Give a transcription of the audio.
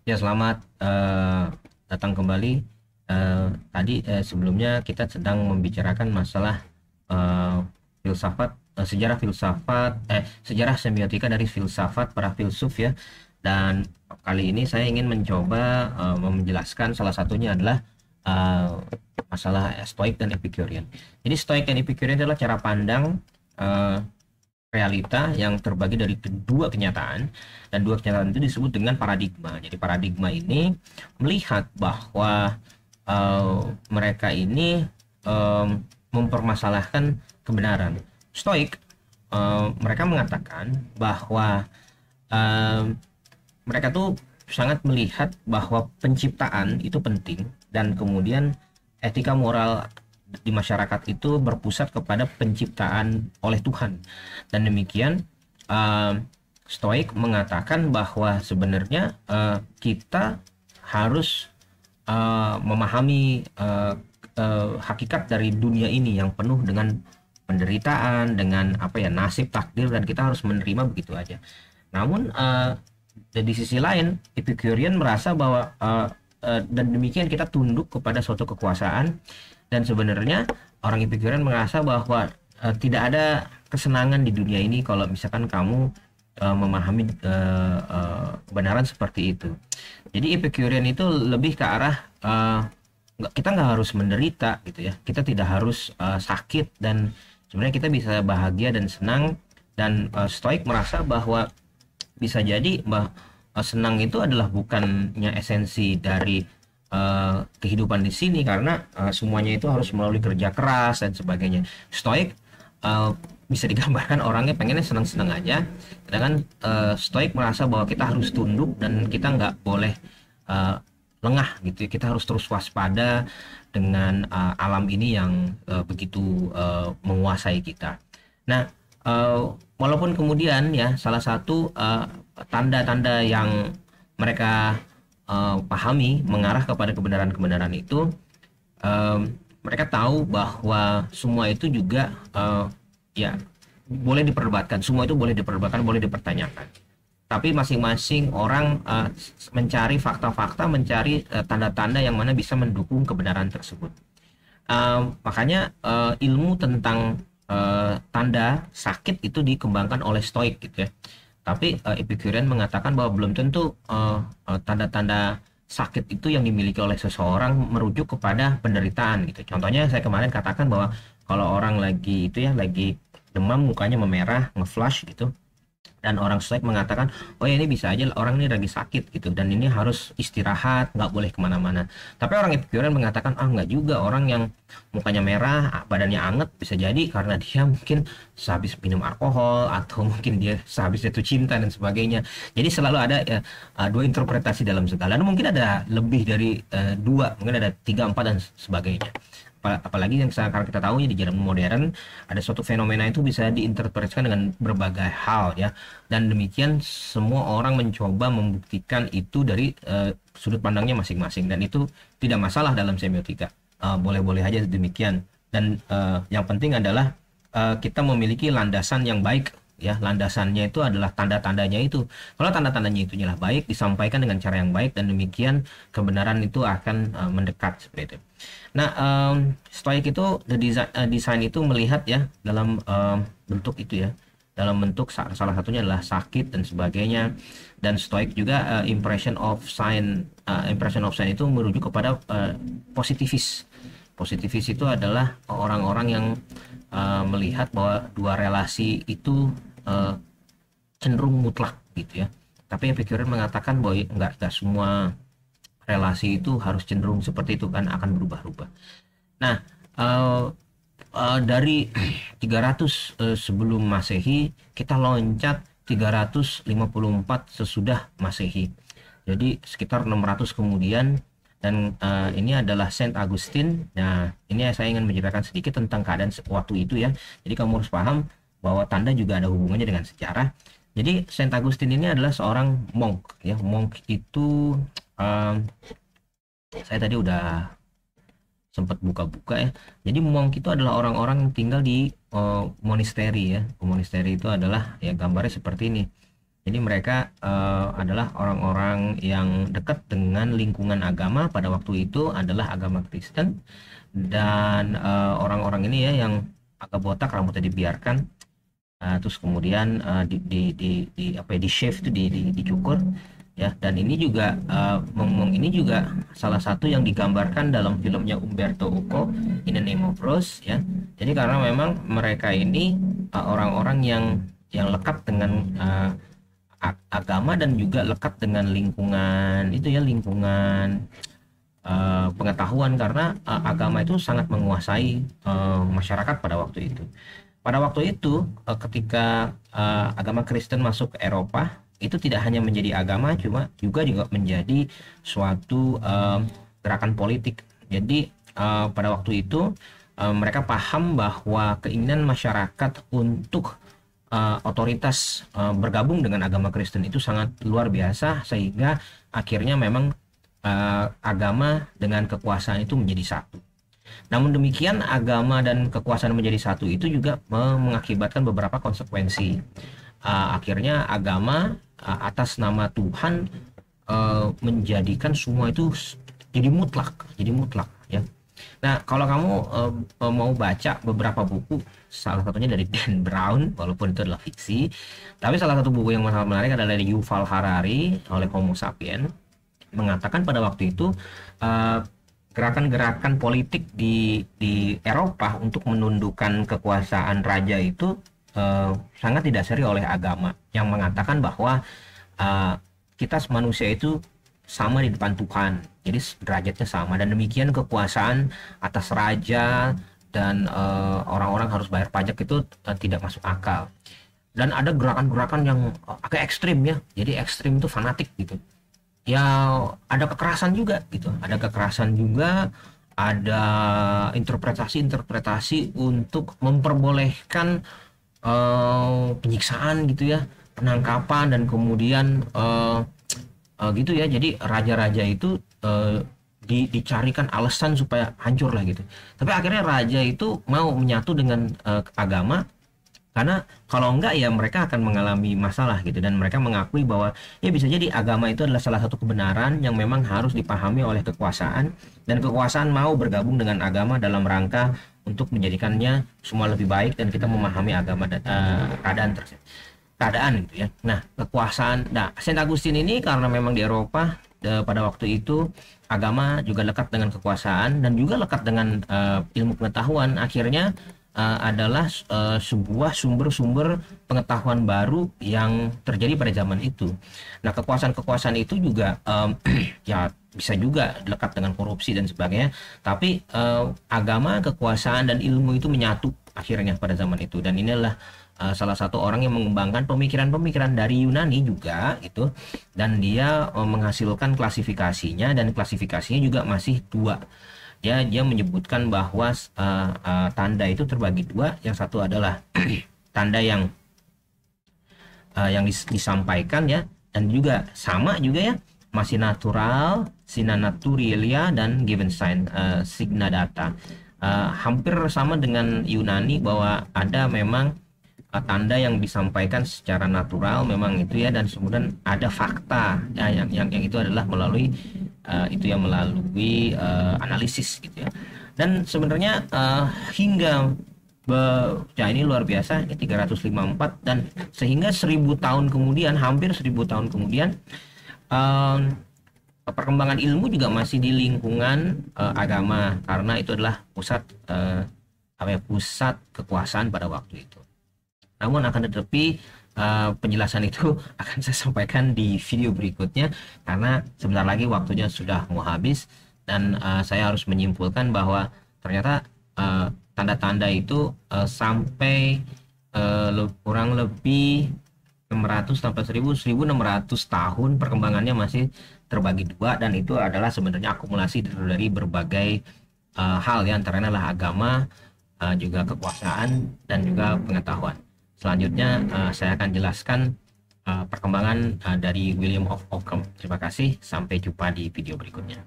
Ya, selamat datang kembali. Tadi sebelumnya kita sedang membicarakan masalah eh, filsafat, sejarah semiotika dari filsafat para filsuf ya. Dan kali ini saya ingin mencoba menjelaskan salah satunya adalah eh, masalah Stoik dan Epicurean. Jadi Stoik dan Epicurean adalah cara pandang eh, realita yang terbagi dari kedua kenyataan, dan dua kenyataan itu disebut dengan paradigma. Jadi paradigma ini melihat bahwa mereka ini mempermasalahkan kebenaran. Stoik mereka mengatakan bahwa eh, mereka tuh sangat melihat bahwa penciptaan itu penting, dan kemudian etika moral di masyarakat itu berpusat kepada penciptaan oleh Tuhan. Dan demikian uh, Stoik mengatakan bahwa sebenarnya kita harus memahami hakikat dari dunia ini yang penuh dengan penderitaan, dengan apa ya, nasib takdir, dan kita harus menerima begitu aja. Namun di sisi lain, Epicurean merasa bahwa dan demikian kita tunduk kepada suatu kekuasaan, dan sebenarnya orang Epicurean merasa bahwa tidak ada kesenangan di dunia ini kalau misalkan kamu memahami kebenaran seperti itu. Jadi Epicurean itu lebih ke arah kita nggak harus menderita gitu ya. Kita tidak harus sakit, dan sebenarnya kita bisa bahagia dan senang. Dan Stoik merasa bahwa bisa jadi senang itu adalah bukannya esensi dari kehidupan di sini, karena semuanya itu harus melalui kerja keras dan sebagainya. Stoik bisa digambarkan orangnya pengennya senang-senang aja, sedangkan Stoik merasa bahwa kita harus tunduk dan kita nggak boleh uh, lengah gitu ya. Kita harus terus waspada dengan alam ini yang begitu menguasai kita. Nah, walaupun kemudian ya salah satu tanda-tanda yang mereka pahami mengarah kepada kebenaran-kebenaran itu, mereka tahu bahwa semua itu juga ya boleh diperdebatkan, semua itu boleh diperdebatkan, boleh dipertanyakan. Tapi masing-masing orang mencari fakta-fakta, mencari tanda-tanda yang mana bisa mendukung kebenaran tersebut. Makanya ilmu tentang tanda sakit itu dikembangkan oleh Stoik gitu ya. Tapi Epicurean mengatakan bahwa belum tentu tanda-tanda sakit itu yang dimiliki oleh seseorang merujuk kepada penderitaan gitu. Contohnya saya kemarin katakan bahwa kalau orang lagi itu ya, lagi demam, mukanya memerah, ngeflash gitu, dan orang Stoik mengatakan, oh ya, ini bisa aja orang ini lagi sakit gitu, dan ini harus istirahat, nggak boleh kemana-mana. Tapi orang Epicurean mengatakan, ah, nggak juga, orang yang mukanya merah, badannya anget, bisa jadi karena dia mungkin sehabis minum alkohol, atau mungkin dia sehabis jatuh cinta dan sebagainya. Jadi selalu ada ya, dua interpretasi dalam segala, dan mungkin ada lebih dari dua, mungkin ada tiga, empat, dan sebagainya. Apalagi yang sekarang kita tahu ya, di zaman modern ada suatu fenomena itu bisa diinterpretasikan dengan berbagai hal ya, dan demikian semua orang mencoba membuktikan itu dari sudut pandangnya masing-masing, dan itu tidak masalah dalam semiotika. Boleh-boleh aja demikian. Dan yang penting adalah kita memiliki landasan yang baik ya. Landasannya itu adalah tanda-tandanya itu. Kalau tanda-tandanya itu jelas baik, disampaikan dengan cara yang baik, dan demikian kebenaran itu akan mendekat seperti itu. Nah, Stoik itu desain itu melihat ya dalam bentuk itu ya, dalam bentuk salah satunya adalah sakit dan sebagainya. Dan Stoik juga impression of sign itu merujuk kepada positivis. Positivis itu adalah orang-orang yang melihat bahwa dua relasi itu uh, cenderung mutlak gitu ya. Tapi Epicurean mengatakan bahwa enggak semua relasi itu harus cenderung seperti itu, kan akan berubah-ubah. Nah, uh, dari 300 sebelum Masehi kita loncat 354 sesudah Masehi. Jadi sekitar 600 kemudian, dan ini adalah Saint Augustine. Nah, ini saya ingin menceritakan sedikit tentang keadaan waktu itu ya. Jadi kamu harus paham bahwa tanda juga ada hubungannya dengan sejarah. Jadi Saint Augustine ini adalah seorang monk ya. Monk itu um, saya tadi udah sempat buka-buka ya. Jadi monk itu adalah orang-orang yang tinggal di monasteri ya. Monasteri itu adalah ya gambarnya seperti ini. Jadi mereka adalah orang-orang yang dekat dengan lingkungan agama pada waktu itu adalah agama Kristen, dan orang-orang ini ya yang agak botak, rambutnya dibiarkan, terus kemudian apa ya, di shave itu dicukur ya. Dan ini juga ini juga salah satu yang digambarkan dalam filmnya Umberto Eco, In the Name of Rose ya. Jadi karena memang mereka ini orang-orang yang lekat dengan agama dan juga lekat dengan lingkungan itu ya, lingkungan pengetahuan, karena agama itu sangat menguasai masyarakat pada waktu itu. Pada waktu itu ketika agama Kristen masuk ke Eropa, itu tidak hanya menjadi agama, juga menjadi suatu gerakan politik. Jadi pada waktu itu mereka paham bahwa keinginan masyarakat untuk otoritas bergabung dengan agama Kristen itu sangat luar biasa, sehingga akhirnya memang agama dengan kekuasaan itu menjadi satu. Namun demikian, agama dan kekuasaan menjadi satu itu juga mengakibatkan beberapa konsekuensi. Akhirnya agama atas nama Tuhan menjadikan semua itu jadi mutlak ya. Nah, kalau kamu mau baca beberapa buku, salah satunya dari Dan Brown, walaupun itu adalah fiksi, tapi salah satu buku yang sangat menarik adalah dari Yuval Harari oleh Homo Sapiens, mengatakan pada waktu itu gerakan-gerakan politik di Eropa untuk menundukkan kekuasaan raja itu sangat didasari oleh agama, yang mengatakan bahwa kita manusia itu sama di depan Tuhan, jadi derajatnya sama, dan demikian kekuasaan atas raja dan orang-orang harus bayar pajak itu tidak masuk akal. Dan ada gerakan-gerakan yang agak ekstrim ya, jadi ekstrim itu fanatik gitu ya, ada kekerasan juga gitu, ada interpretasi untuk memperbolehkan penyiksaan gitu ya, penangkapan, dan kemudian gitu ya. Jadi raja-raja itu dicarikan alasan supaya hancur lah gitu, tapi akhirnya raja itu mau menyatu dengan agama, karena kalau enggak ya mereka akan mengalami masalah gitu. Dan mereka mengakui bahwa ya bisa jadi agama itu adalah salah satu kebenaran yang memang harus dipahami oleh kekuasaan, dan kekuasaan mau bergabung dengan agama dalam rangka untuk menjadikannya semua lebih baik, dan kita memahami agama dan keadaan gitu ya. Nah, kekuasaan, Saint Augustine ini karena memang di Eropa pada waktu itu agama juga lekat dengan kekuasaan dan juga lekat dengan ilmu pengetahuan, akhirnya adalah sebuah sumber-sumber pengetahuan baru yang terjadi pada zaman itu. Nah, kekuasaan-kekuasaan itu juga ya bisa juga lekat dengan korupsi dan sebagainya, tapi agama, kekuasaan, dan ilmu itu menyatu akhirnya pada zaman itu. Dan inilah salah satu orang yang mengembangkan pemikiran-pemikiran dari Yunani juga gitu, dan dia menghasilkan klasifikasinya, dan klasifikasinya juga masih dua. Dia menyebutkan bahwa tanda itu terbagi dua. Yang satu adalah tanda yang disampaikan ya, dan juga sama juga ya, masih natural, sina naturalia, dan given sign, signa data. Hampir sama dengan Yunani, bahwa ada memang tanda yang disampaikan secara natural memang itu ya, dan kemudian ada fakta ya, yang itu adalah melalui analisis gitu ya. Dan sebenarnya hingga ya ini luar biasa, ini 354, dan sehingga 1000 tahun kemudian, hampir 1000 tahun kemudian, perkembangan ilmu juga masih di lingkungan agama, karena itu adalah pusat pusat kekuasaan pada waktu itu. Namun akan tetapi penjelasan itu akan saya sampaikan di video berikutnya, karena sebentar lagi waktunya sudah mau habis, dan saya harus menyimpulkan bahwa ternyata tanda-tanda itu sampai kurang lebih 600 sampai 1600 tahun perkembangannya masih terbagi dua, dan itu adalah sebenarnya akumulasi dari berbagai hal ya, antaranya adalah agama, juga kekuasaan, dan juga pengetahuan. Selanjutnya saya akan jelaskan perkembangan dari William of Ockham. Terima kasih, sampai jumpa di video berikutnya.